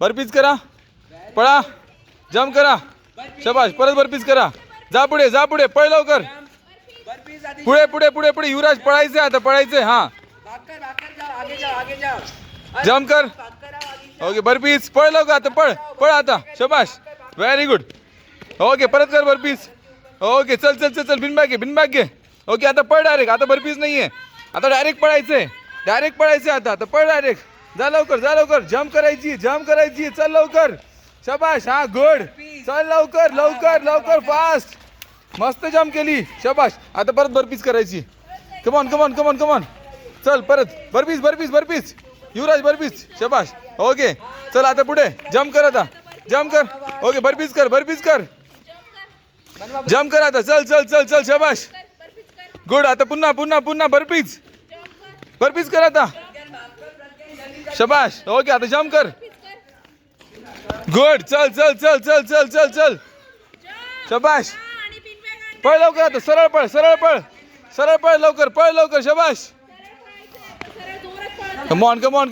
बरपीस करा, पळा, जम्प करा, शबाश, परत बरपीस करा, जा पुढे पळ लवकर, पुढे पुढे पुढे पुढे, युवराज पळायचंय आता, पळायचंय, हा जम्प कर, ओके बरपीस, पळ लवकर आता, पळ पळ आता, शबाश, व्हेरी गुड, ओके परत कर बरपीस, ओके चल चल चल चल, बिनबॅग घे, ओके आता पळ डायरेक्ट, आता बरपीस नाहीये, आता डायरेक्ट पळायचंय आता पळ डायरेक्ट, जा लवकर, जम्प करायची, चल लवकर, शबाश, हा गुड, चल लवकर फास्ट, मस्त जम्प केली, शबाश, आता परत बरपीस करायची, कमॉन, चल परत बरपीस, युवराज बरपीस, शबाश, ओके चल आता पुढे, जम्प कर, ओके बरपीस कर, जम्प कर आता, चल, शबाश, गुड, आता पुन्हा बरपीस कर आता, शबाश, ओके आता जम्प कर, गुड, चल, शबाश, पळ लवकर आता, सरळ पळ लवकर, शबाश, कमॉन